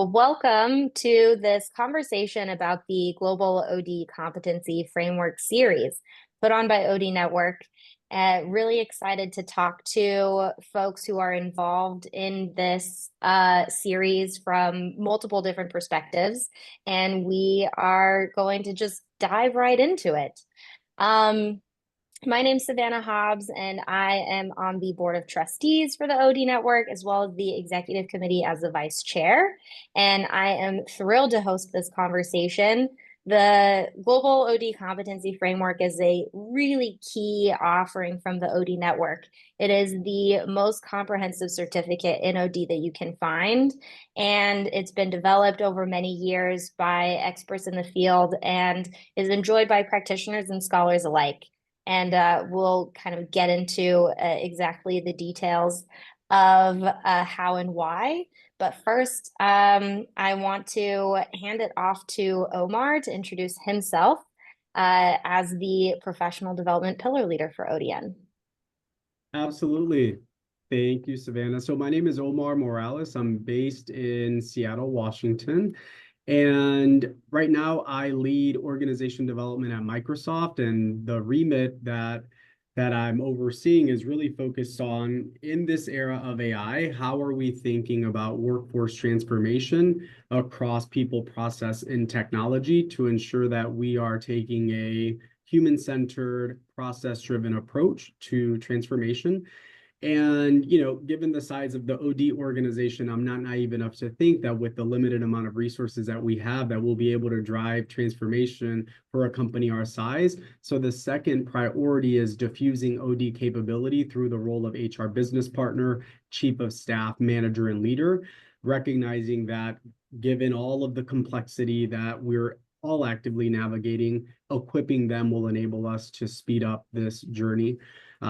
Well, welcome to this conversation about the Global OD Competency Framework series put on by OD Network. Really excited to talk to folks who are involved in this series from multiple different perspectives, and we are going to just dive right into it. My name's Savannah Hobbs, and I am on the board of trustees for the OD Network, as well as the executive committee as the vice chair. And I am thrilled to host this conversation. The Global OD Competency Framework is a really key offering from the OD Network. It is the most comprehensive certificate in OD that you can find, and it's been developed over many years by experts in the field and is enjoyed by practitioners and scholars alike. And we'll kind of get into exactly the details of how and why. But first, I want to hand it off to Omar to introduce himself as the professional development pillar leader for ODN. Absolutely. Thank you, Savannah. So my name is Omar Morales. I'm based in Seattle, Washington. And right now I lead organization development at Microsoft, and the remit that I'm overseeing is really focused on, in this era of AI, how are we thinking about workforce transformation across people, process, and technology to ensure that we are taking a human-centered, process-driven approach to transformation. And, given the size of the OD organization, I'm not naive enough to think that with the limited amount of resources that we have, that we'll be able to drive transformation for a company our size. So the second priority is diffusing OD capability through the role of HR business partner, chief of staff, manager, and leader, recognizing that given all of the complexity that we're all actively navigating, equipping them will enable us to speed up this journey.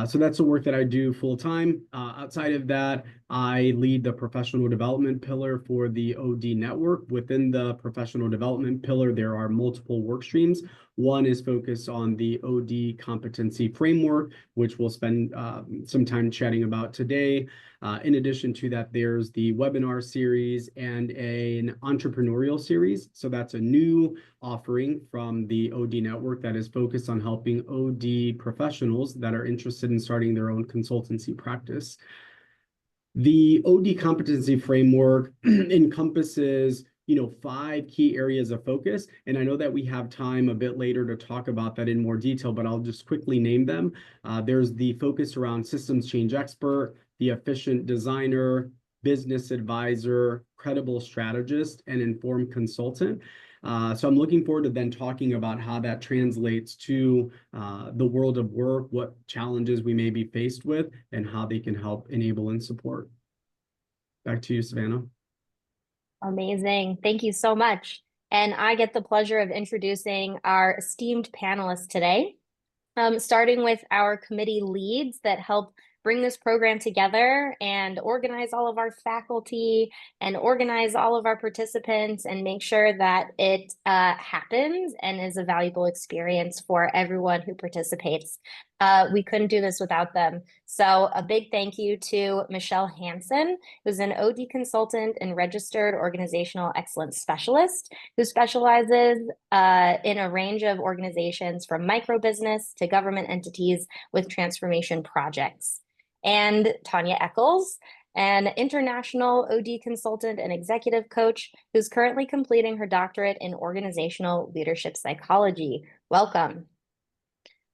So that's the work that I do full time. Outside of that, I lead the professional development pillar for the OD network. Within the professional development pillar, there are multiple work streams. One is focused on the OD competency framework, which we'll spend some time chatting about today. In addition to that, there's the webinar series and an entrepreneurial series. So that's a new offering from the OD network that is focused on helping OD professionals that are interested in starting their own consultancy practice. The OD competency framework encompasses 5 key areas of focus. And I know that we have time a bit later to talk about that in more detail, but I'll just quickly name them. There's the focus around systems change expert, the efficient designer, business advisor, credible strategist, and informed consultant. So I'm looking forward to then talking about how that translates to the world of work, what challenges we may be faced with, and how they can help enable and support. Back to you, Savannah. Amazing. Thank you so much. And I get the pleasure of introducing our esteemed panelists today, starting with our committee leads that help bring this program together and organize all of our faculty and organize all of our participants and make sure that it happens and is a valuable experience for everyone who participates. We couldn't do this without them. So a big thank you to Michelle Hansen, who's an OD consultant and registered organizational excellence specialist who specializes in a range of organizations from micro business to government entities with transformation projects. And Tanya Eccles, an international OD consultant and executive coach who's currently completing her doctorate in organizational leadership psychology. Welcome.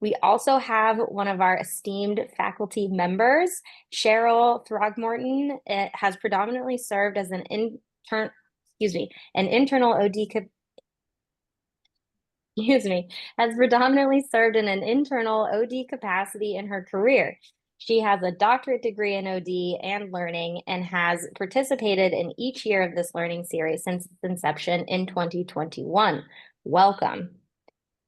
We also have one of our esteemed faculty members, Cheryl Throgmorton. It has predominantly served as an internal OD has predominantly served in an internal OD capacity in her career. She has a doctorate degree in OD and learning and has participated in each year of this learning series since its inception in 2021. Welcome.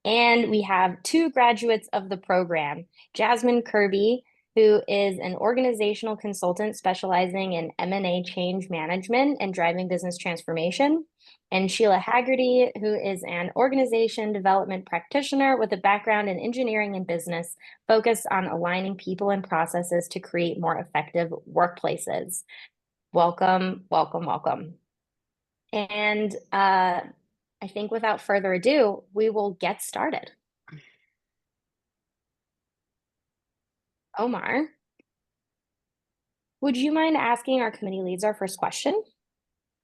And we have 2 graduates of the program, Jasmine Kirby, who is an organizational consultant specializing in M&A change management and driving business transformation, and Sheila Haggerty, who is an organization development practitioner with a background in engineering and business, focused on aligning people and processes to create more effective workplaces. Welcome, welcome, welcome. And I think without further ado, we will get started. Omar, would you mind asking our committee leads our first question?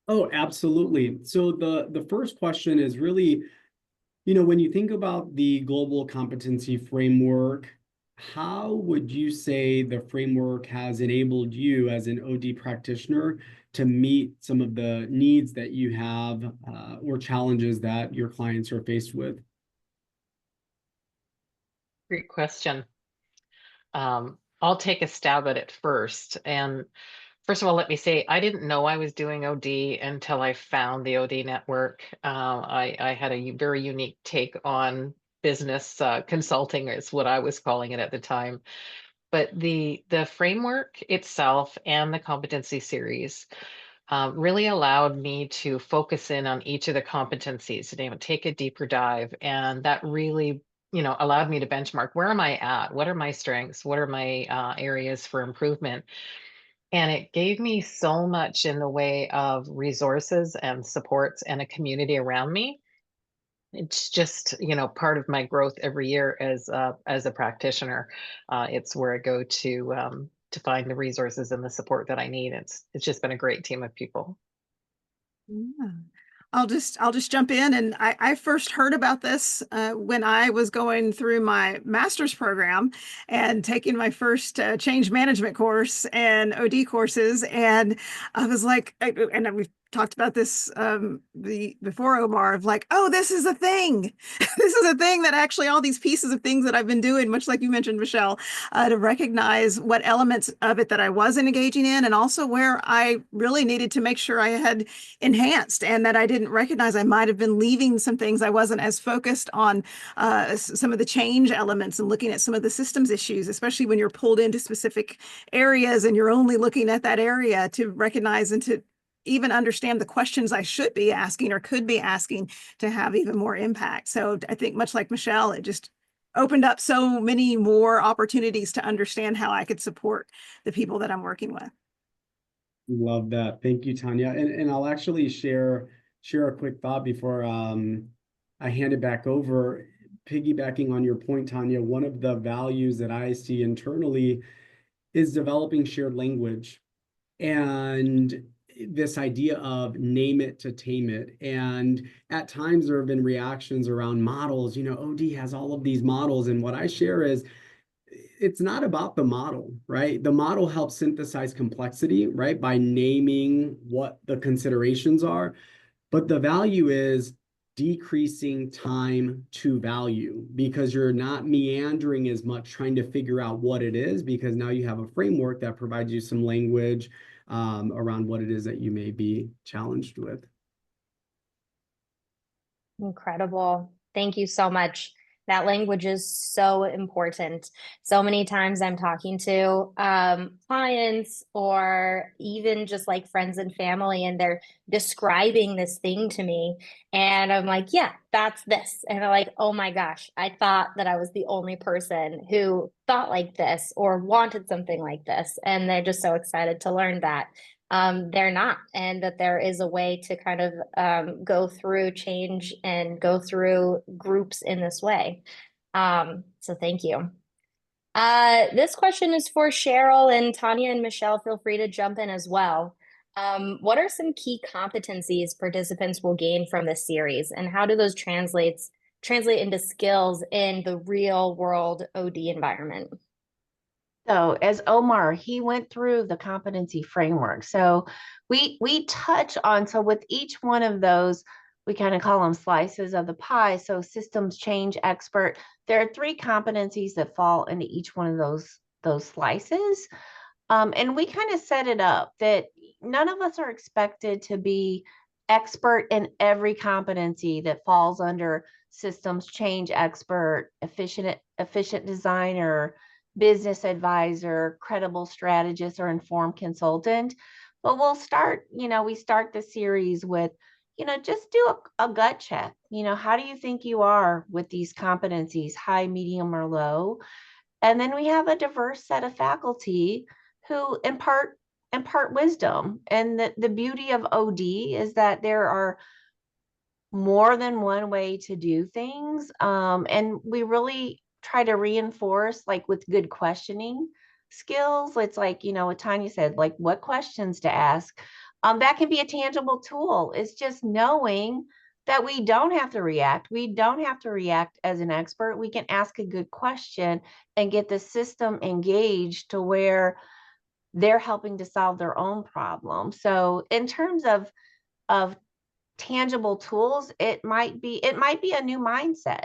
Oh, absolutely. So the first question is really, when you think about the global competency framework, how would you say the framework has enabled you as an OD practitioner to meet some of the needs that you have or challenges that your clients are faced with? Great question. I'll take a stab at it first. And first of all, let me say, I didn't know I was doing OD until I found the OD network. I had a very unique take on business consulting, is what I was calling it at the time. But the framework itself and the competency series really allowed me to focus in on each of the competencies and take a deeper dive. And that really, allowed me to benchmark, where am I at? What are my strengths? What are my areas for improvement? And it gave me so much in the way of resources and supports and a community around me. It's just, part of my growth every year as a practitioner. It's where I go to find the resources and the support that I need. It's just been a great team of people. Yeah. I'll just jump in. And I first heard about this when I was going through my master's program and taking my first change management course and OD courses. And I was like, and we've talked about this before, Omar, of like, oh, this is a thing. This is a thing that actually all these pieces of things that I've been doing, much like you mentioned, Michelle, to recognize what elements of it that I wasn't engaging in, and also where I really needed to make sure I had enhanced, and that I didn't recognize I might have been leaving some things. I wasn't as focused on some of the change elements and looking at some of the systems issues, especially when you're pulled into specific areas and you're only looking at that area, to recognize and to even understand the questions I should be asking or could be asking to have even more impact. So I think, much like Michelle, it just opened up so many more opportunities to understand how I could support the people that I'm working with. Love that. Thank you, Tanya. And I'll actually share a quick thought before I hand it back over. Piggybacking on your point, Tanya, one of the values that I see internally is developing shared language and this idea of name it to tame it. And at times there have been reactions around models. OD has all of these models, and what I share is it's not about the model, right? The model helps synthesize complexity, right, by naming what the considerations are. But the value is decreasing time to value, because you're not meandering as much trying to figure out what it is, because now you have a framework that provides you some language around what it is that you may be challenged with. Incredible. Thank you so much. That language is so important. So many times I'm talking to clients or even just like friends and family, and they're describing this thing to me. And I'm like, yeah, that's this. And they're like, oh my gosh, I thought that I was the only person who thought like this or wanted something like this. And they're just so excited to learn that they're not, and that there is a way to kind of go through change and go through groups in this way. So thank you. This question is for Cheryl, and Tanya and Michelle, feel free to jump in as well. What are some key competencies participants will gain from this series, and how do those translate into skills in the real world OD environment? So as Omar, he went through the competency framework. So we touch on, so with each one of those, we kind of call them slices of the pie. So systems change expert, there are 3 competencies that fall into each one of those slices. And we kind of set it up that none of us are expected to be expert in every competency that falls under systems change expert, efficient designer, business advisor, credible strategist, or informed consultant. But we'll start, we start the series with, just do a gut check. How do you think you are with these competencies, high, medium, or low? And then we have a diverse set of faculty who impart impart wisdom. And the beauty of OD is that there are more than one way to do things. And we really try to reinforce, like with good questioning skills. It's like, what Tanya said, like what questions to ask. That can be a tangible tool. It's just knowing that we don't have to react. We don't have to react as an expert. We can ask a good question and get the system engaged to where they're helping to solve their own problem. So in terms of tangible tools, it might be a new mindset.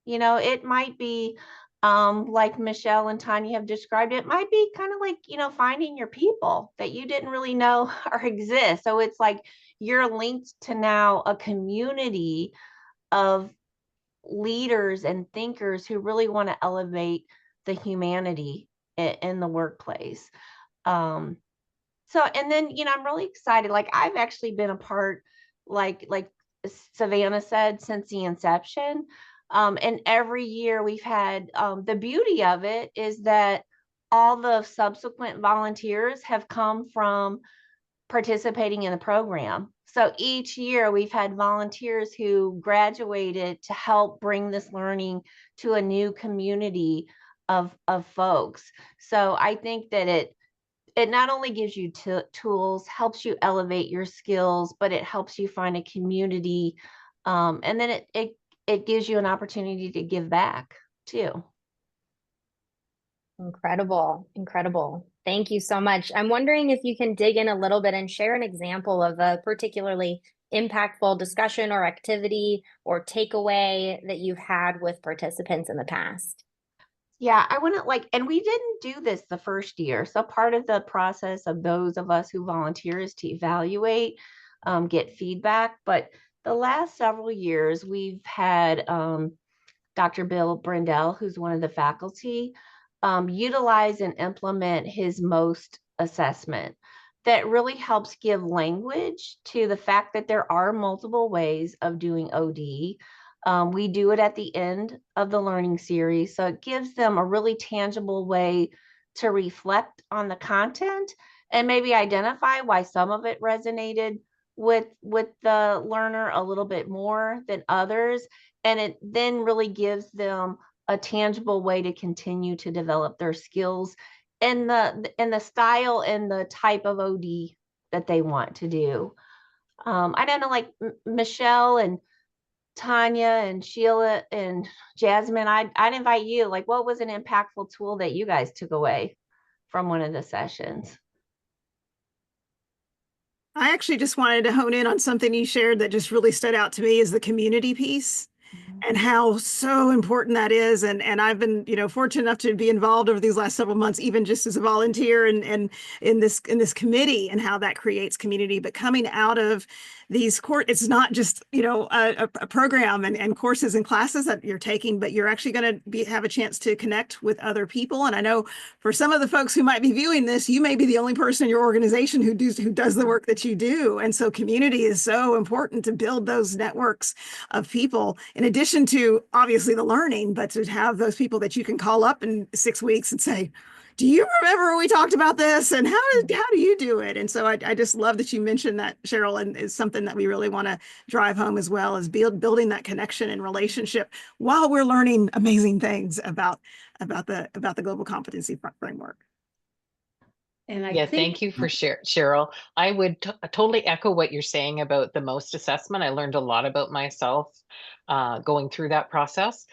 It might be like Michelle and Tanya have described, it might be kind of like, finding your people that you didn't really know or exist. So it's like you're linked to now a community of leaders and thinkers who really want to elevate the humanity in the workplace. So, and then, I'm really excited. Like I've actually been a part, like Savannah said, since the inception. And every year we've had, the beauty of it is that all the subsequent volunteers have come from participating in the program. So each year we've had volunteers who graduated to help bring this learning to a new community of folks. So I think that it not only gives you tools, helps you elevate your skills, but it helps you find a community. And then it gives you an opportunity to give back too. Incredible, incredible. Thank you so much. I'm wondering if you can dig in a little bit and share an example of a particularly impactful discussion or activity or takeaway that you've had with participants in the past. Yeah, I want to and we didn't do this the first year. So part of the process of those of us who volunteer is to evaluate, get feedback. But the last several years, we've had Dr. Bill Brindell, who's one of the faculty, utilize and implement his MOST assessment that really helps give language to the fact that there are multiple ways of doing OD. We do it at the end of the learning series, so it gives them a really tangible way to reflect on the content and maybe identify why some of it resonated with the learner a little bit more than others. And it then really gives them a tangible way to continue to develop their skills and the style and the type of OD that they want to do. I don't know, like Michelle and Tanya and Sheila and Jasmine, I'd invite you, like, what was an impactful tool that you guys took away from one of the sessions? I actually just wanted to hone in on something you shared that just really stood out to me is the community piece. And how so important that is. And I've been, fortunate enough to be involved over these last several months, even just as a volunteer and in this committee, and how that creates community. But coming out of these it's not just, a program and courses and classes that you're taking, but you're actually going to have a chance to connect with other people. And I know for some of the folks who might be viewing this, you may be the only person in your organization who does the work that you do. And so community is so important to build those networks of people, in addition to obviously the learning, but to have those people that you can call up in 6 weeks and say, do you remember we talked about this, and how do you do it? And so I just love that you mentioned that, Cheryl, and it's something that we really want to drive home as well, as building that connection and relationship while we're learning amazing things about the global competency framework. And I Yeah, think thank you for Cheryl. I would totally echo what you're saying about the MOST assessment. I learned a lot about myself going through that process.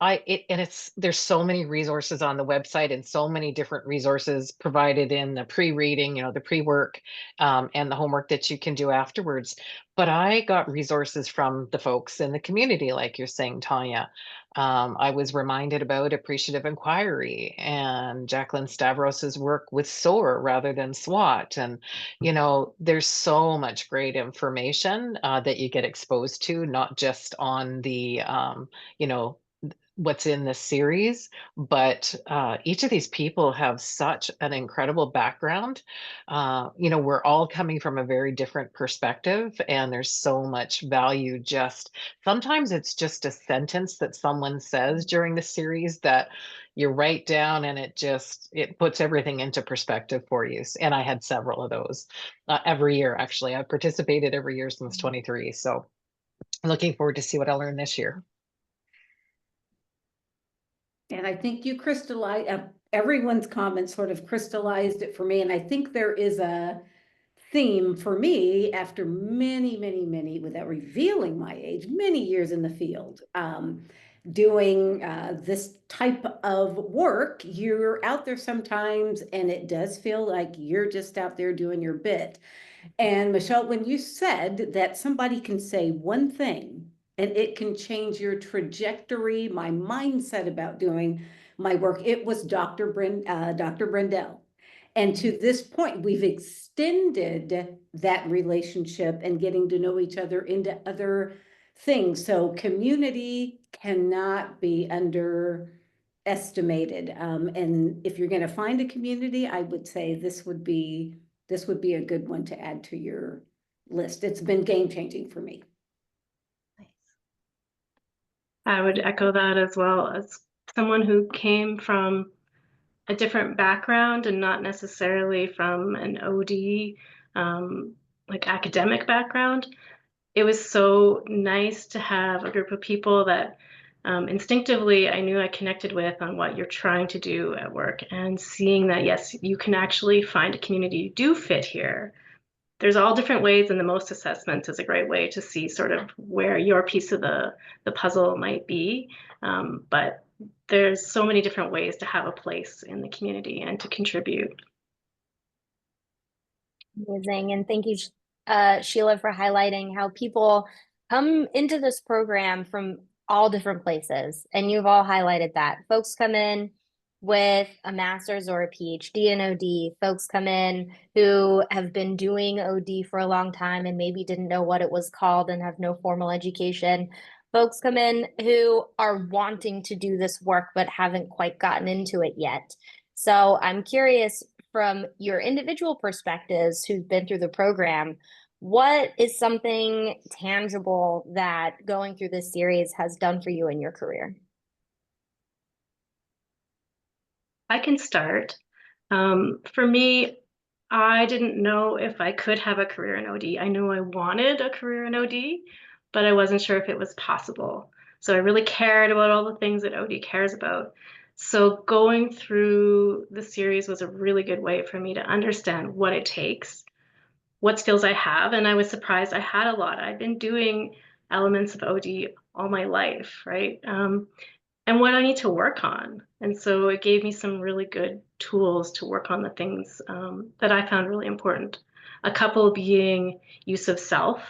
There's so many resources on the website and so many different resources provided in the pre-reading, the pre-work, and the homework that you can do afterwards. But I got resources from the folks in the community, like you're saying, Tanya. I was reminded about appreciative inquiry and Jacqueline Stavros's work with SOAR rather than SWOT. And, there's so much great information that you get exposed to, not just on the, what's in this series, but each of these people have such an incredible background. We're all coming from a very different perspective, and there's so much value. Sometimes it's just a sentence that someone says during the series that you write down, and it puts everything into perspective for you. And I had several of those every year. Actually, I've participated every year since 23, so I'm looking forward to see what I learn this year. And I think you crystallized, everyone's comments sort of crystallized it for me. And I think there is a theme for me after many, without revealing my age, many years in the field, doing this type of work. You're out there sometimes, and it does feel like you're just out there doing your bit. And Michelle, when you said that somebody can say one thing and it can change your trajectory, my mindset about doing my work, it was Dr. Brendel. And to this point, we've extended that relationship and getting to know each other into other things. So community cannot be underestimated. And if you're going to find a community, I would say this would be a good one to add to your list. It's been game changing for me. I would echo that as well. As someone who came from a different background and not necessarily from an OD, like academic background, it was so nice to have a group of people that instinctively I knew I connected with on what you're trying to do at work, and seeing that, yes, you can actually find a community you do fit here. There's all different ways, and the most assessment is a great way to see sort of where your piece of the puzzle might be. But there's so many different ways to have a place in the community and to contribute. Amazing. And thank you, Sheila, for highlighting how people come into this program from all different places. And you've all highlighted that. Folks come in with a master's or a PhD in OD. Folks come in who have been doing OD for a long time and maybe didn't know what it was called and have no formal education. Folks come in who are wanting to do this work but haven't quite gotten into it yet. So I'm curious, from your individual perspectives who've been through the program, what is something tangible that going through this series has done for you in your career? I can start. For me, I didn't know if I could have a career in OD. I knew I wanted a career in OD, but I wasn't sure if it was possible. So I really cared about all the things that OD cares about. So going through the series was a really good way for me to understand what it takes, what skills I have, and I was surprised I had a lot. I've been doing elements of OD all my life, right? And what I need to work on. And so it gave me some really good tools to work on the things that I found really important. A couple being use of self.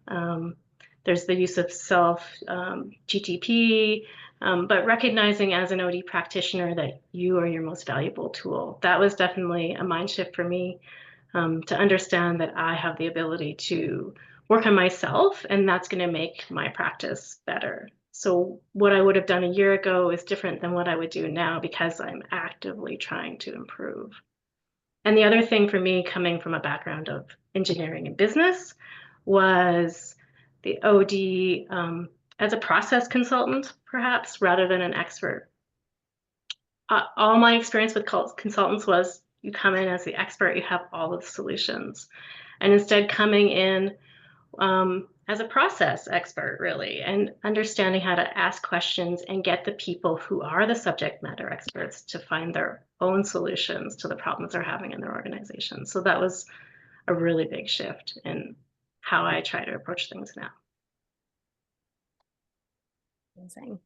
There's the use of self, GTP, but recognizing as an OD practitioner that you are your most valuable tool. That was definitely a mind shift for me, to understand that I have the ability to work on myself, and that's going to make my practice better. So what I would have done a year ago is different than what I would do now because I'm actively trying to improve. And the other thing for me, coming from a background of engineering and business, was the OD as a process consultant, perhaps, rather than an expert. All my experience with consultants was you come in as the expert, you have all of the solutions. And instead coming in as a process expert, really, and understanding how to ask questions and get the people who are the subject matter experts to find their own solutions to the problems they're having in their organization. So that was a really big shift in how I try to approach things now. Amazing.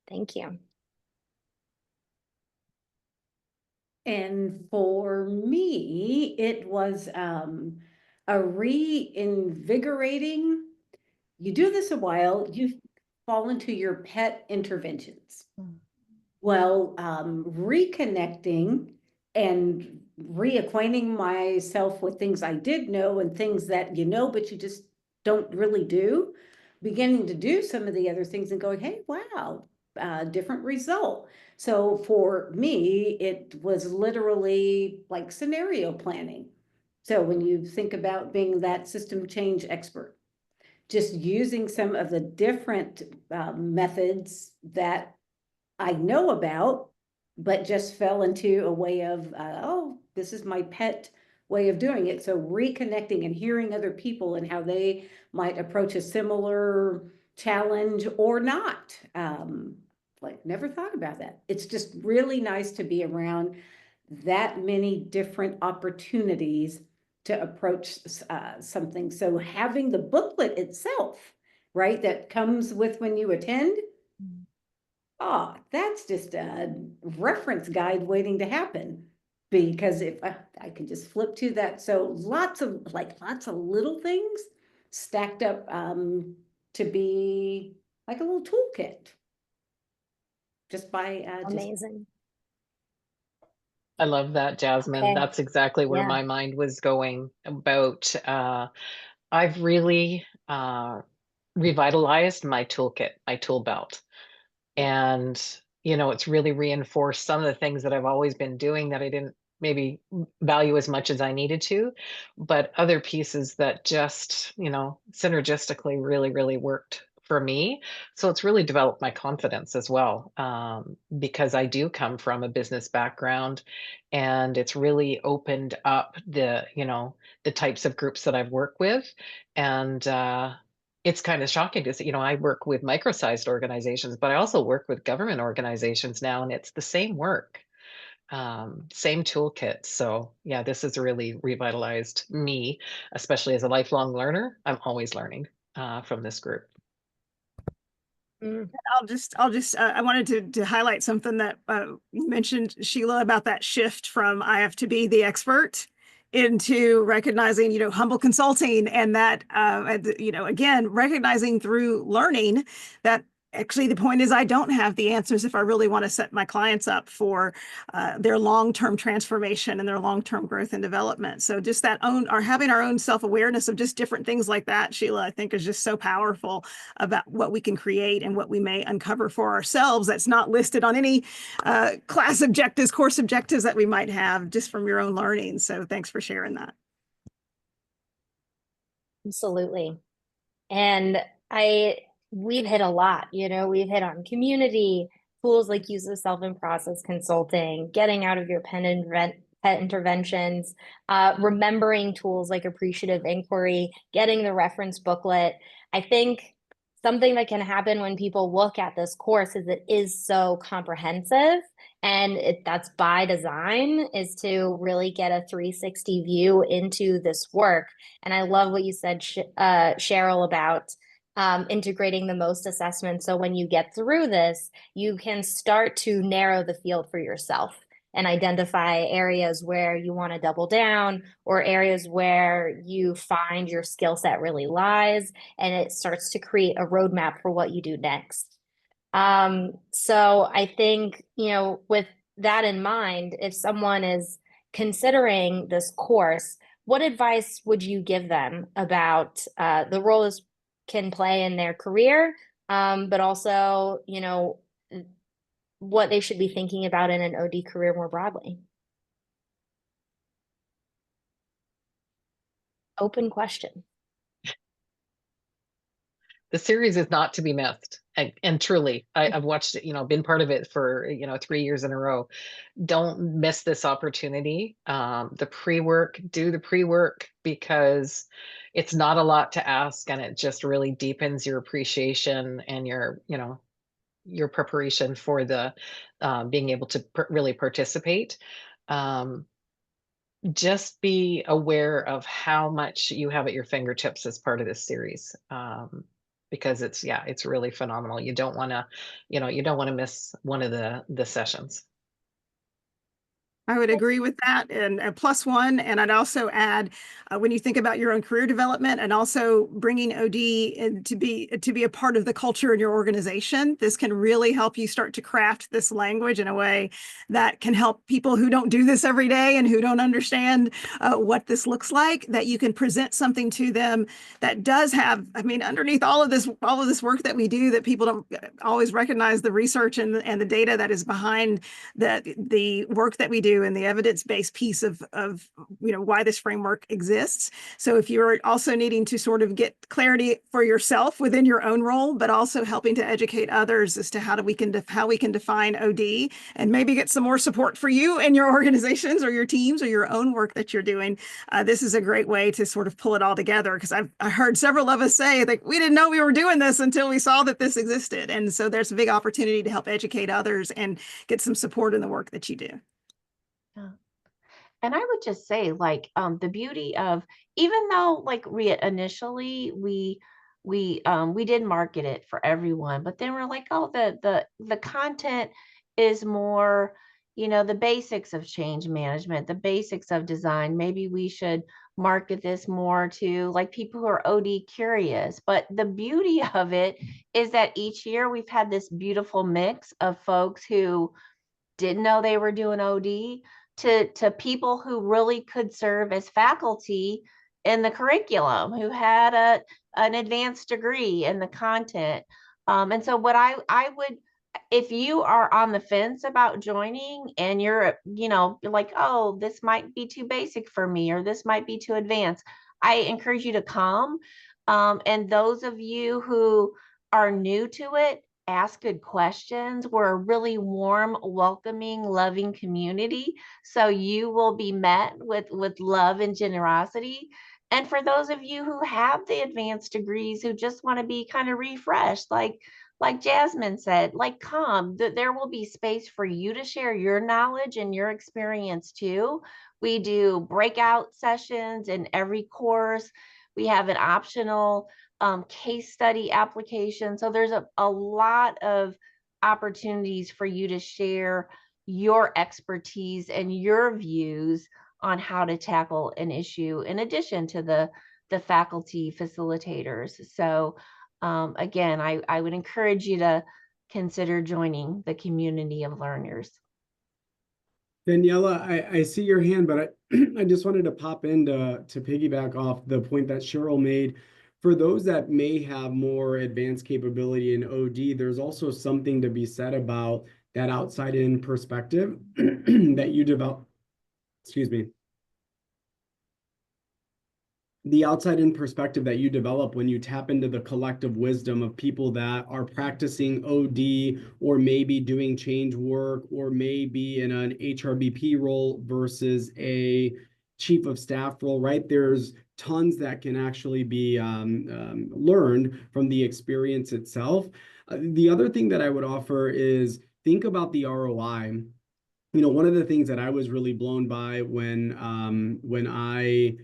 Thank you. And for me, it was a reinvigorating. You do this a while, you fall into your pet interventions. Well, reconnecting and reacquainting myself with things I did know and things that you know, but you just don't really do. Beginning to do some of the other things and going, hey, wow, different result. So for me, it was literally like scenario planning. So when you think about being that system change expert, just using some of the different methods that I know about, but just fell into a way of, oh, this is my pet way of doing it. So reconnecting and hearing other people and how they might approach a similar challenge or not. Like never thought about that. It's just really nice to be around that many different opportunities to approach something. So having the booklet itself, right, that comes with when you attend, oh, that's just a reference guide waiting to happen. Because if I can just flip to that. So lots of little things stacked up to be like a little toolkit. Just by Amazing. I love that, Jasmine. Okay. That's exactly where Yeah. my mind was going about. I've really revitalized my toolkit, my tool belt. And, it's really reinforced some of the things that I've always been doing that I didn't maybe value as much as I needed to, but other pieces that just, synergistically really, really worked for me. So it's really developed my confidence as well, because I do come from a business background, and it's really opened up the types of groups that I've worked with. And, it's kind of shocking to see, I work with micro-sized organizations, but I also work with government organizations now, and it's the same work, same toolkit. So yeah, this has really revitalized me, especially as a lifelong learner. I'm always learning from this group. Mm. I wanted to highlight something that you mentioned, Sheila, about that shift from I have to be the expert into recognizing, humble consulting, and that, again, recognizing through learning that actually the point is I don't have the answers if I really want to set my clients up for their long-term transformation and their long-term growth and development. So just having our own self-awareness of just different things like that, Sheila, I think is just so powerful about what we can create and what we may uncover for ourselves that's not listed on any class objectives, course objectives that we might have just from your own learning. So thanks for sharing that. Absolutely. And we've hit a lot, we've hit on community, tools like use of self and process consulting, getting out of your pet interventions, remembering tools like appreciative inquiry, getting the reference booklet. I think something that can happen when people look at this course is it is so comprehensive, and that's by design, is to really get a 360 view into this work. And I love what you said, Cheryl, about integrating the most assessments. So when you get through this, you can start to narrow the field for yourself and identify areas where you want to double down, or areas where you find your skill set really lies, and it starts to create a roadmap for what you do next. So I think, with that in mind, if someone is considering this course, what advice would you give them about the role this can play in their career, but also, what they should be thinking about in an OD career more broadly? Open question. The series is not to be missed. And truly, I've watched it, been part of it for, 3 years in a row. Don't miss this opportunity. The pre-work, do the pre-work, because it's not a lot to ask, and it just really deepens your appreciation and your preparation for the being able to really participate. Um, just be aware of how much you have at your fingertips as part of this series, because it's really phenomenal. You don't want to miss one of the sessions. I would agree with that, and a plus one. And I'd also add, when you think about your own career development and also bringing OD in to be a part of the culture in your organization, this can really help you start to craft this language in a way that can help people who don't do this every day and who don't understand what this looks like, that you can present something to them that does have, I mean, underneath all of this work that we do, that people don't always recognize the research and the data that is behind the work that we do and the evidence-based piece of why this framework exists. So if you're also needing to sort of get clarity for yourself within your own role, but also helping to educate others as to how we can define OD, and maybe get some more support for you and your organizations or your teams or your own work that you're doing, this is a great way to sort of pull it all together. Because I heard several of us say that we didn't know we were doing this until we saw that this existed. And so there's a big opportunity to help educate others and get some support in the work that you do. Yeah. And I would just say, like, the beauty of, even though, like, initially we did market it for everyone, but then we're like, oh, the content is more, the basics of change management, the basics of design. Maybe we should market this more to, like, people who are OD curious. But the beauty of it is that each year we've had this beautiful mix of folks who didn't know they were doing OD to people who really could serve as faculty in the curriculum, who had an advanced degree in the content. And so what I would, if you are on the fence about joining and you're like, oh, this might be too basic for me, or this might be too advanced, I encourage you to come. And those of you who are new to it, ask good questions. We're a really warm, welcoming, loving community. So you will be met with love and generosity. And for those of you who have the advanced degrees, who just want to be kind of refreshed, like Jasmine said, like, come, there will be space for you to share your knowledge and your experience too. We do breakout sessions in every course. We have an optional case study application. So there's a lot of opportunities for you to share your expertise and your views on how to tackle an issue, in addition to the faculty facilitators. So again, I would encourage you to consider joining the community of learners. Daniela, I see your hand, but I just wanted to pop in to piggyback off the point that Cheryl made. For those that may have more advanced capability in OD, there's also something to be said about that outside-in perspective that you develop. Excuse me. The outside-in perspective that you develop when you tap into the collective wisdom of people that are practicing OD, or maybe doing change work, or maybe in an HRBP role versus a chief of staff role, right? There's tons that can actually be learned from the experience itself. The other thing that I would offer is think about the ROI. One of the things that I was really blown by when I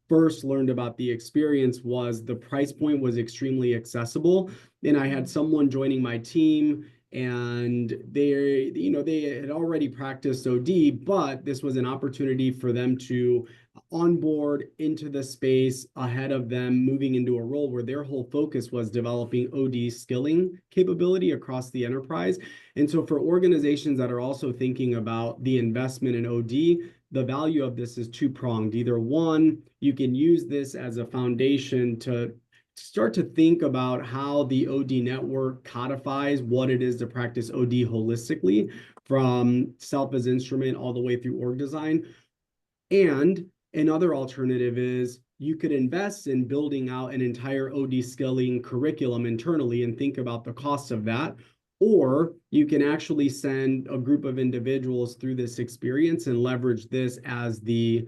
first learned about the experience was the price point was extremely accessible. And I had someone joining my team, and they had already practiced OD, but this was an opportunity for them to onboard into the space ahead of them moving into a role where their whole focus was developing OD skilling capability across the enterprise. And so for organizations that are also thinking about the investment in OD, the value of this is two-pronged. Either one, you can use this as a foundation to start to think about how the OD network codifies what it is to practice OD holistically, from self as instrument all the way through org design. And another alternative is you could invest in building out an entire OD skilling curriculum internally and think about the cost of that. Or you can actually send a group of individuals through this experience and leverage this as the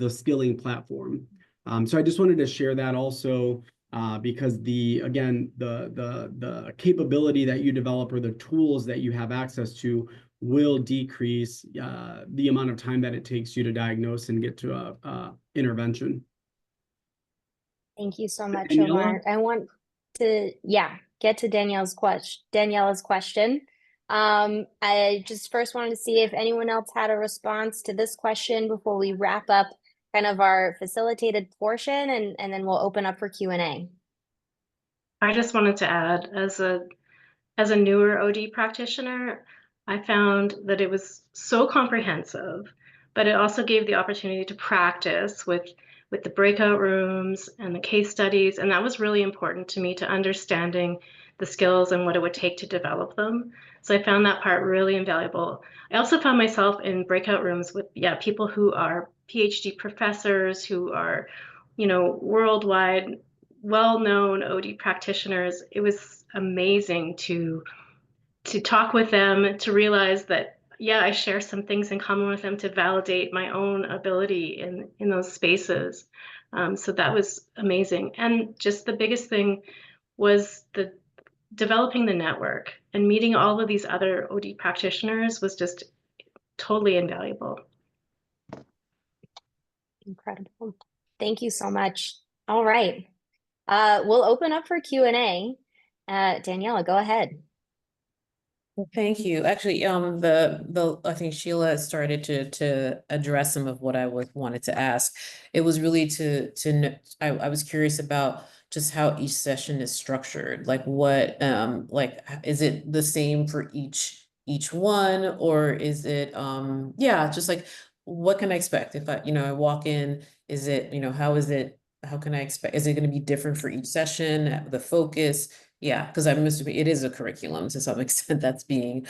skilling platform. So I just wanted to share that also, because the capability that you develop, or the tools that you have access to, will decrease the amount of time that it takes you to diagnose and get to a intervention. Thank you so much, Daniela? Omar. I want to, get to Daniela's question. I just first wanted to see if anyone else had a response to this question before we wrap up kind of our facilitated portion, and then we'll open up for Q&A. I just wanted to add, as a newer OD practitioner, I found that it was so comprehensive, but it also gave the opportunity to practice with the breakout rooms and the case studies, and that was really important to me, to understanding the skills and what it would take to develop them. So I found that part really invaluable. I also found myself in breakout rooms with people who are PhD professors, who are, worldwide well-known OD practitioners. It was amazing to talk with them, to realize that, I share some things in common with them, to validate my own ability in those spaces. So that was amazing. And just the biggest thing was the developing the network, and meeting all of these other OD practitioners was just totally invaluable. Incredible. Thank you so much. All right. We'll open up for Q&A. Daniela, go ahead. Well, thank you. Actually, I think Sheila started to address some of what I wanted to ask. It was really I was curious about just how each session is structured. Like what, is it the same for each one, or is it just like, what can I expect if I walk in? Is it, how is it? How can I expect? Is it going to be different for each session? The focus? Yeah, because I'm assuming it is a curriculum to some extent that's being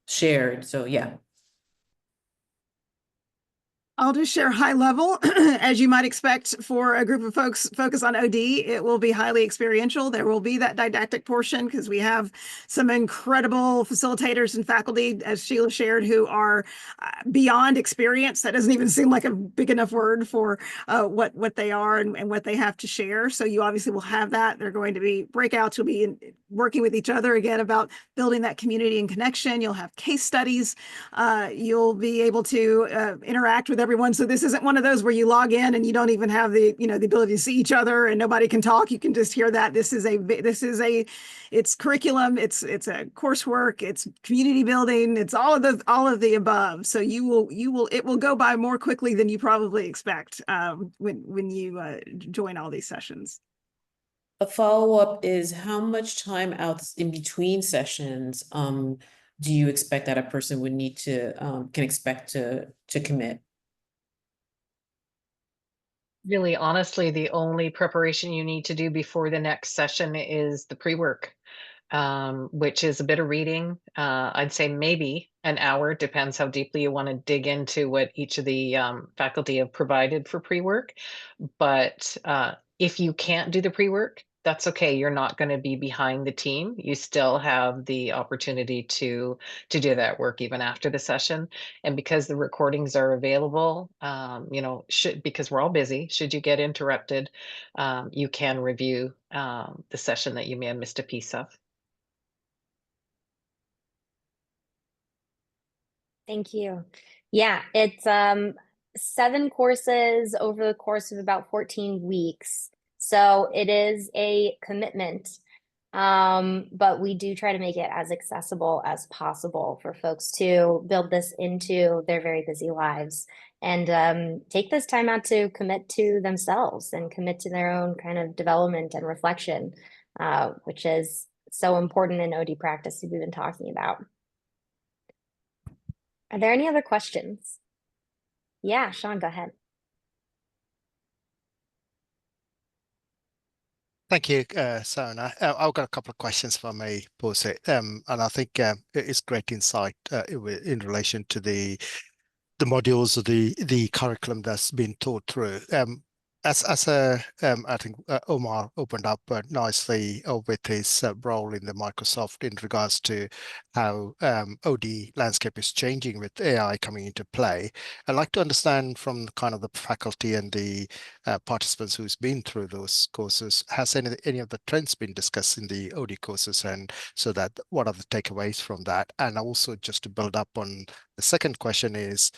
shared. So yeah. I'll just share high level. As you might expect for a group of folks focused on OD, it will be highly experiential. There will be that didactic portion because we have some incredible facilitators and faculty, as Sheila shared, who are beyond experience. That doesn't even seem like a big enough word for what they are and what they have to share. So you obviously will have that. They're going to be breakouts. You'll be working with each other again about building that community and connection. You'll have case studies. You'll be able to interact with everyone. So this isn't one of those where you log in and you don't even have the ability to see each other and nobody can talk. You can just hear that. It's curriculum. It's a coursework. It's community building. It's all of the above. So it will go by more quickly than you probably expect when you join all these sessions. A follow-up is, how much time out in between sessions do you expect that a person would need to can expect to commit? Really, honestly, the only preparation you need to do before the next session is the pre-work, which is a bit of reading. I'd say maybe an hour, depends how deeply you want to dig into what each of the faculty have provided for pre-work. But if you can't do the pre-work, that's okay. You're not going to be behind the team. You still have the opportunity to do that work even after the session. And because the recordings are available, because we're all busy, should you get interrupted, you can review the session that you may have missed a piece of. Thank you. Yeah, it's 7 courses over the course of about 14 weeks. So it is a commitment, but we do try to make it as accessible as possible for folks to build this into their very busy lives and take this time out to commit to themselves and commit to their own kind of development and reflection, which is so important in OD practice we've been talking about. Are there any other questions? Yeah, Sean, go ahead. Thank you, Sona. I've got a couple of questions for me, pose it, and I think it's great insight in relation to the modules of the curriculum that's been taught through. I think Omar opened up nicely with his role in the Microsoft in regards to how OD landscape is changing with AI coming into play. I'd like to understand from kind of the faculty and the participants who's been through those courses, has any of the trends been discussed in the OD courses, and so that what are the takeaways from that? And also just to build up on the second question is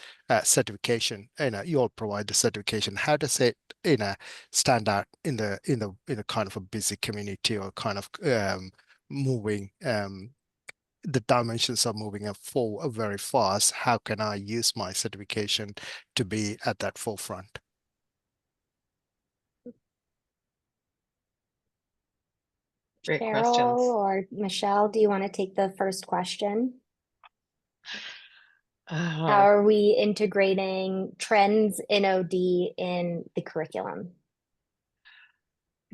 certification. You all provide the certification. How does it stand out in the kind of a busy community or kind of moving the dimensions are moving up very fast. How can I use my certification to be at that forefront? Great Cheryl questions. or Michelle, do you want to take the first question? How are we integrating trends in OD in the curriculum?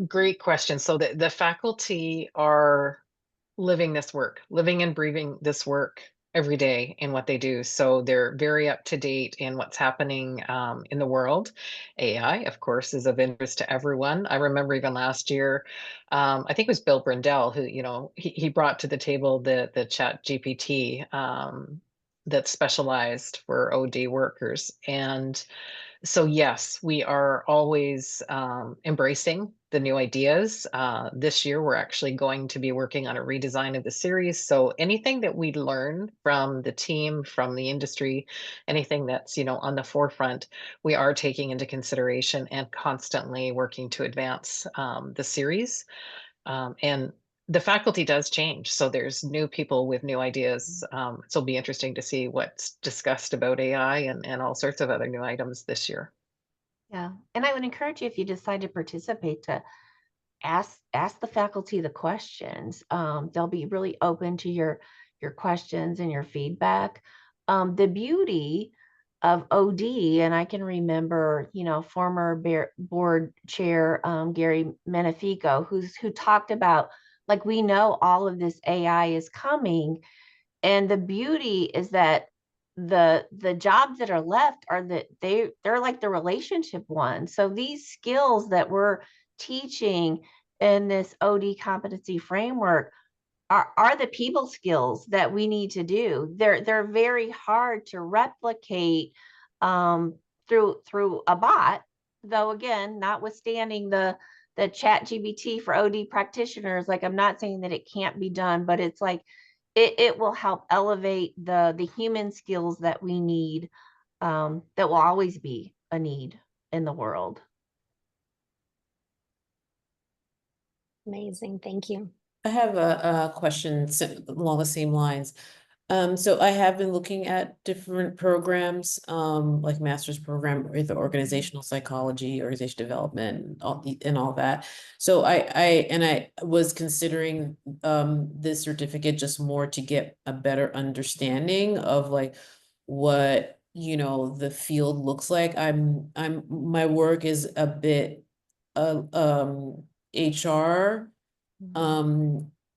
Great question. So the faculty are living this work, living and breathing this work every day in what they do. So they're very up to date in what's happening in the world. AI, of course, is of interest to everyone. I remember even last year, I think it was Bill Brindell who, he brought to the table the Chat GPT that's specialized for OD workers. And so yes, we are always embracing the new ideas. This year, we're actually going to be working on a redesign of the series. So anything that we learn from the team, from the industry, anything that's on the forefront, we are taking into consideration and constantly working to advance the series. And the faculty does change. So there's new people with new ideas. So it'll be interesting to see what's discussed about AI and all sorts of other new items this year. Yeah, and I would encourage you, if you decide to participate, to ask the faculty the questions. They'll be really open to your questions and your feedback. The beauty of OD, and I can remember, former board chair Gary Menefico, who talked about, like, we know all of this AI is coming, and the beauty is that the jobs that are left are that they're like the relationship ones. So these skills that we're teaching in this OD competency framework are the people skills that we need to do. They're very hard to replicate through a bot, though, again, notwithstanding the Chat GPT for OD practitioners. Like, I'm not saying that it can't be done, but it's like it will help elevate the human skills that we need, that will always be a need in the world. Amazing, thank you. I have a question along the same lines. So I have been looking at different programs, like master's program with organizational psychology, organization development, and all that. So I was considering this certificate just more to get a better understanding of like what the field looks like. My work is a bit HR.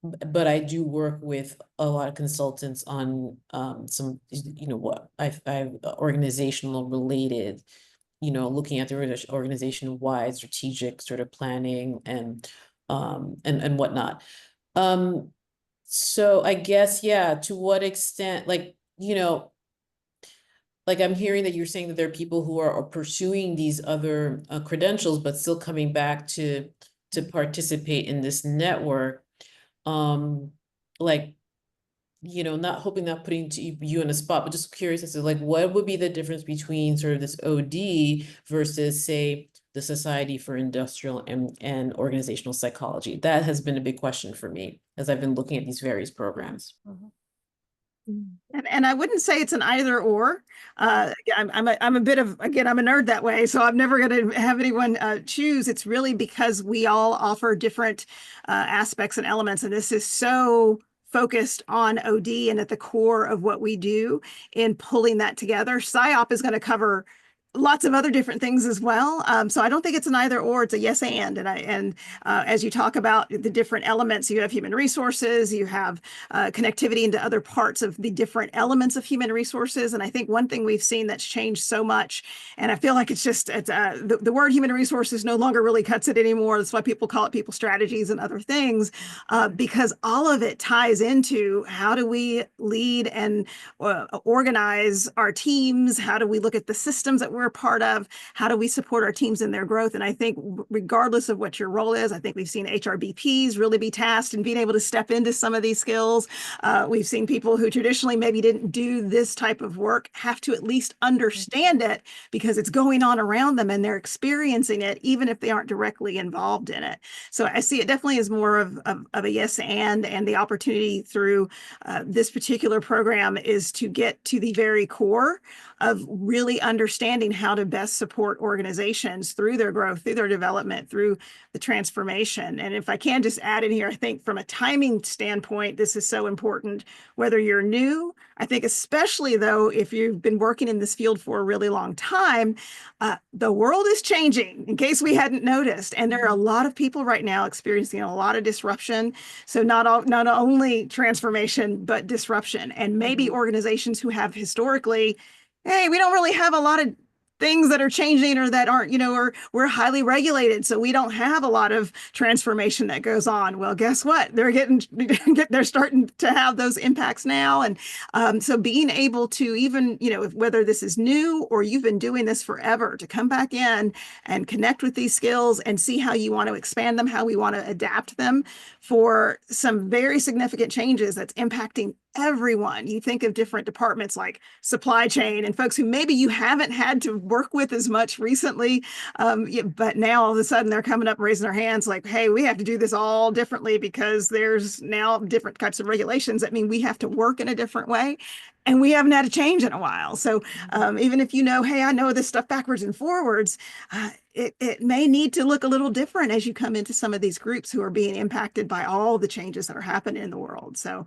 But I do work with a lot of consultants on some, what I've organizational related, looking at the organization-wide strategic sort of planning and whatnot. So I guess, yeah, to what extent, like, like I'm hearing that you're saying that there are people who are pursuing these other credentials, but still coming back to participate in this network. Like, not putting you in a spot, but just curious as to like, what would be the difference between sort of this OD versus, say, the Society for Industrial and Organizational Psychology? That has been a big question for me as I've been looking at these various programs. And I wouldn't say it's an either or. I'm a bit of, again, I'm a nerd that way, so I'm never going to have anyone choose. It's really because we all offer different aspects and elements, and this is so focused on OD and at the core of what we do in pulling that together. PsyOp is going to cover lots of other different things as well. So I don't think it's an either or, it's a yes and. And as you talk about the different elements, you have human resources, you have connectivity into other parts of the different elements of human resources. And I think one thing we've seen that's changed so much, and I feel like it's the word human resources no longer really cuts it anymore. That's why people call it people strategies and other things, because all of it ties into how do we lead and organize our teams? How do we look at the systems that we're we're a part of? How do we support our teams in their growth? And I think regardless of what your role is, I think we've seen HRBPs really be tasked in being able to step into some of these skills. We've seen people who traditionally maybe didn't do this type of work have to at least understand it because it's going on around them and they're experiencing it, even if they aren't directly involved in it. So I see it definitely as more of a yes and the opportunity through this particular program is to get to the very core of really understanding how to best support organizations through their growth, through their development, through the transformation. And if I can just add in here, I think from a timing standpoint, this is so important, whether you're new, I think especially though, if you've been working in this field for a really long time, the world is changing in case we hadn't noticed. And there are a lot of people right now experiencing a lot of disruption. So not only transformation, but disruption. And maybe organizations who have historically, hey, we don't really have a lot of things that are changing or that aren't, or we're highly regulated. So we don't have a lot of transformation that goes on. Well, guess what? They're starting to have those impacts now. And so being able to even, whether this is new or you've been doing this forever, to come back in and connect with these skills and see how you want to expand them, how we want to adapt them for some very significant changes that's impacting everyone. You think of different departments like supply chain and folks who maybe you haven't had to work with as much recently, but now all of a sudden they're coming up and raising their hands like, hey, we have to do this all differently because there's now different types of regulations that mean we have to work in a different way. And we haven't had a change in a while. So even if hey, I know this stuff backwards and forwards, it may need to look a little different as you come into some of these groups who are being impacted by all the changes that are happening in the world. So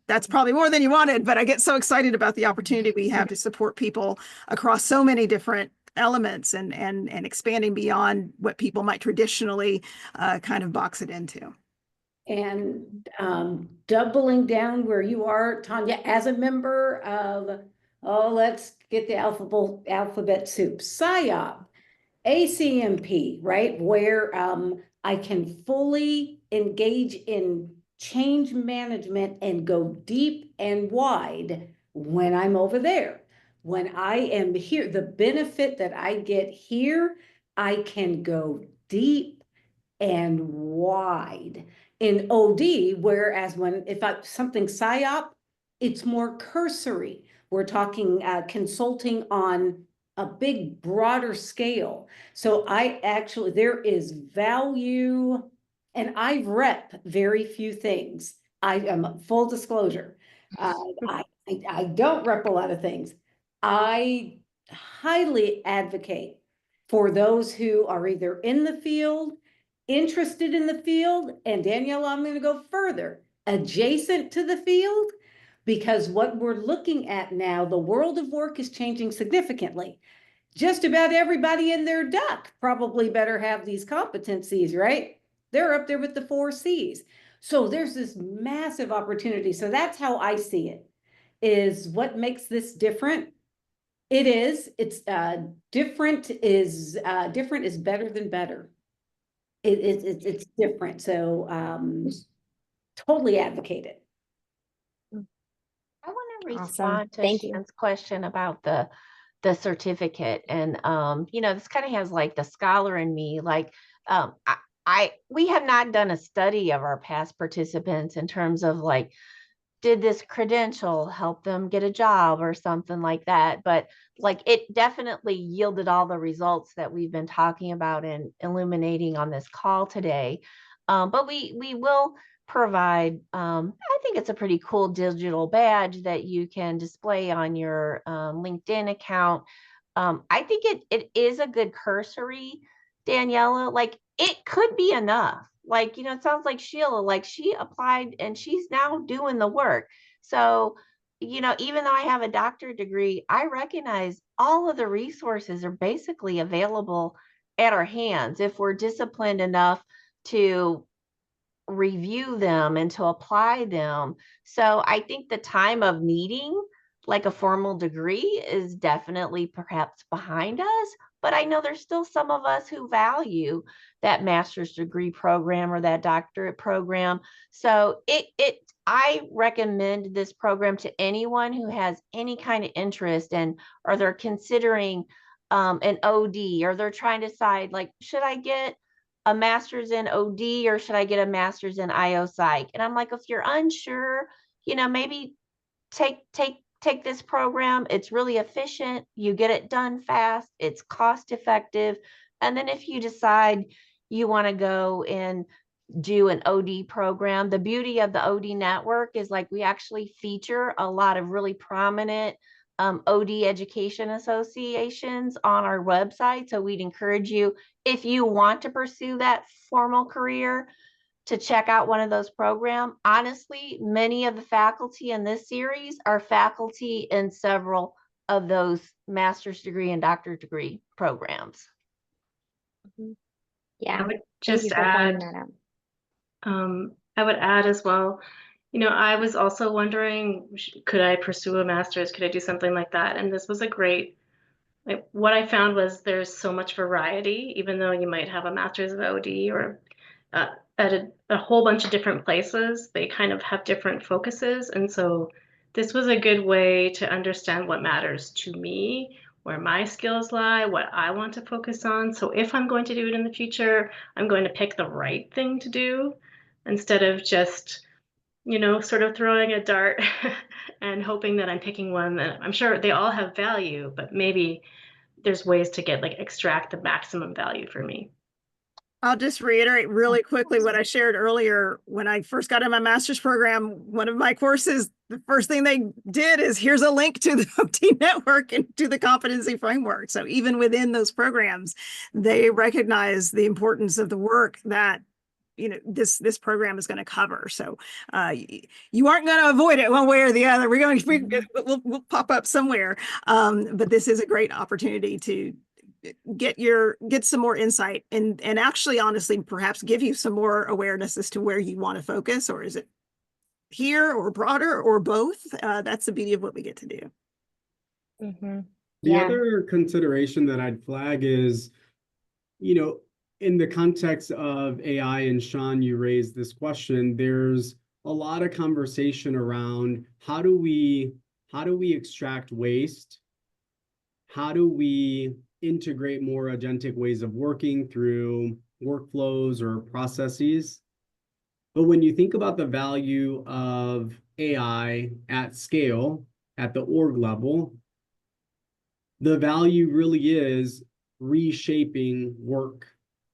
that's probably more than you wanted, but I get so excited about the opportunity we have to support people across so many different elements and expanding beyond what people might traditionally kind of box it into. And doubling down where you are, Tanya, as a member of, let's get the alphabet soup, PSYOP, ACMP, right? Where I can fully engage in change management and go deep and wide when I'm over there. When I am here, the benefit that I get here, I can go deep and wide in OD, whereas if something PSYOP, it's more cursory. We're talking consulting on a big, broader scale. So there is value, and I rep very few things. I am full disclosure. I don't rep a lot of things. I highly advocate for those who are either in the field, interested in the field, and Danielle, I'm going to go further, adjacent to the field, because what we're looking at now, the world of work is changing significantly. Just about everybody in their duck probably better have these competencies, right? They're up there with the 4 C's. So there's this massive opportunity. So that's how I see it, is what makes this different. It's different is better than better. It's different. So totally advocate it. I want to Awesome. respond to Thank you. Shan's question about the certificate. And this kind of has like the scholar in me, like we have not done a study of our past participants in terms of like, did this credential help them get a job or something like that? But like it definitely yielded all the results that we've been talking about and illuminating on this call today. But we will provide, I think it's a pretty cool digital badge that you can display on your LinkedIn account. I think it is a good cursory, Daniela, like it could be enough. Like, it sounds like Sheila, like she applied and she's now doing the work. So, even though I have a doctorate degree, I recognize all of the resources are basically available at our hands if we're disciplined enough to review them and to apply them. So I think the time of needing like a formal degree is definitely perhaps behind us, but I know there's still some of us who value that master's degree program or that doctorate program. So I recommend this program to anyone who has any kind of interest or they're considering an OD, or they're trying to decide, like, should I get a master's in OD or should I get a master's in IO Psych? And I'm like, if you're unsure, maybe take this program. It's really efficient. You get it done fast. It's cost effective. And then if you decide you want to go and do an OD program, the beauty of the OD network is, like, we actually feature a lot of really prominent OD education associations on our website. So we'd encourage you, if you want to pursue that formal career, to check out one of those programs. Honestly, many of the faculty in this series are faculty in several of those master's degree and doctorate degree programs. Yeah, I would thank you just for pointing add, that out. I would add as well, I was also wondering, could I pursue a master's? Could I do something like that? And this was a great, what I found was there's so much variety, even though you might have a master's of OD or at a whole bunch of different places, they kind of have different focuses. And so this was a good way to understand what matters to me, where my skills lie, what I want to focus on. So if I'm going to do it in the future, I'm going to pick the right thing to do instead of just, sort of throwing a dart and hoping that I'm picking one that I'm sure they all have value, but maybe there's ways to extract the maximum value for me. I'll just reiterate really quickly what I shared earlier. When I first got in my master's program, one of my courses, the first thing they did is, here's a link to the OT network and to the competency framework. So even within those programs, they recognize the importance of the work that this program is going to cover. So you aren't going to avoid it one way or the other. We'll pop up somewhere. But this is a great opportunity to get some more insight and actually, honestly, perhaps give you some more awareness as to where you want to focus, or is it here or broader or both? That's the beauty of what we get to do. The other consideration that I'd flag is, in the context of AI, and Sean, you raised this question, there's a lot of conversation around how do we extract waste? How do we integrate more agentic ways of working through workflows or processes? But when you think about the value of AI at scale, at the org level, the value really is reshaping work,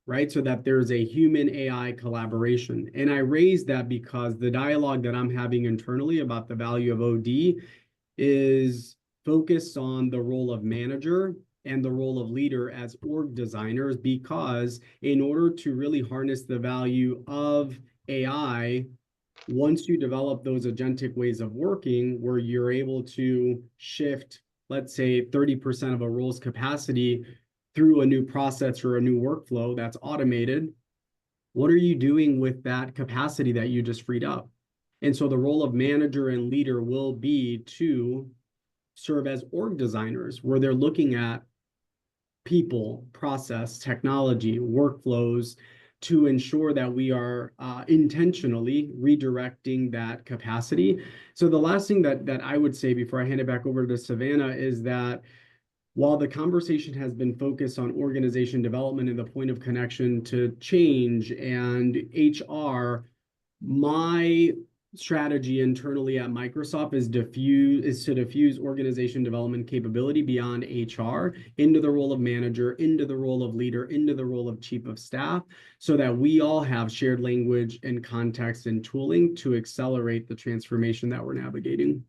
right? So that there's a human AI collaboration. And I raise that because the dialogue that I'm having internally about the value of OD is focused on the role of manager and the role of leader as org designers, because in order to really harness the value of AI, once you develop those agentic ways of working where you're able to shift, let's say, 30% of a role's capacity through a new process or a new workflow that's automated, what are you doing with that capacity that you just freed up? And so the role of manager and leader will be to serve as org designers, where they're looking at people, process, technology, workflows to ensure that we are intentionally redirecting that capacity. So the last thing that I would say before I hand it back over to Savannah is that while the conversation has been focused on organization development and the point of connection to change and HR, my strategy internally at Microsoft is to diffuse organization development capability beyond HR into the role of manager, into the role of leader, into the role of chief of staff, so that we all have shared language and context and tooling to accelerate the transformation that we're navigating.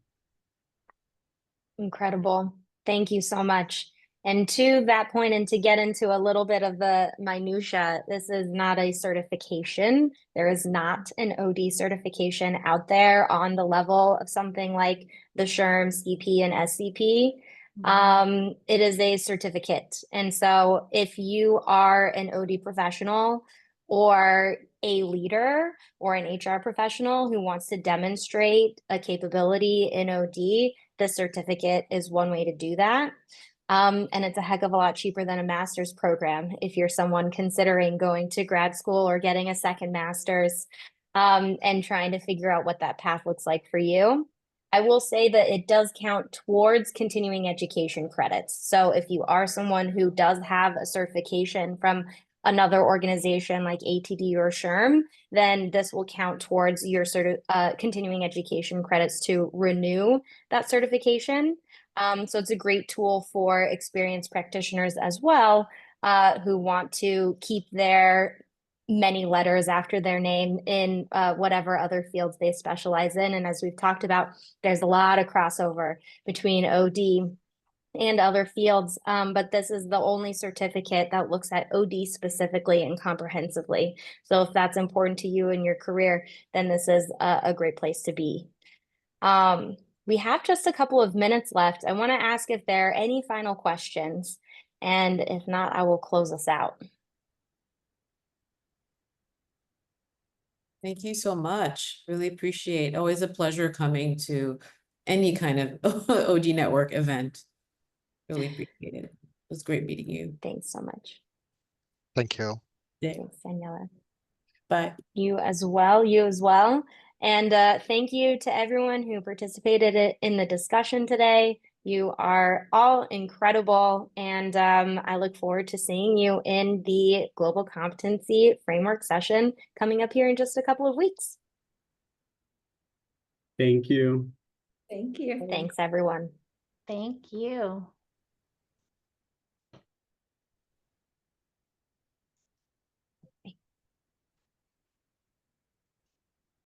Incredible. Thank you so much. And to that point, and to get into a little bit of the minutia, this is not a certification. There is not an OD certification out there on the level of something like the SHRM, CP, and SCP. It is a certificate. And so if you are an OD professional or a leader or an HR professional who wants to demonstrate a capability in OD, the certificate is one way to do that. And it's a heck of a lot cheaper than a master's program if you're someone considering going to grad school or getting a second master's and trying to figure out what that path looks like for you. I will say that it does count towards continuing education credits. So if you are someone who does have a certification from another organization like ATD or SHRM, then this will count towards your continuing education credits to renew that certification. So it's a great tool for experienced practitioners as well, who want to keep their many letters after their name in whatever other fields they specialize in. And as we've talked about, there's a lot of crossover between OD and other fields, but this is the only certificate that looks at OD specifically and comprehensively. So if that's important to you in your career, then this is a great place to be. We have just a couple of minutes left. I want to ask if there are any final questions, and if not, I will close us out. Thank you so much. Really appreciate. Always a pleasure coming to any kind of OD network event. Really appreciate it. It was great meeting you. Thanks so much. Thank you. Thanks, Daniela. Bye. You as well, you as well. And thank you to everyone who participated in the discussion today. You are all incredible, and I look forward to seeing you in the Global Competency Framework session coming up here in just a couple of weeks. Thank you. Thank you. Thanks, everyone. Thank you.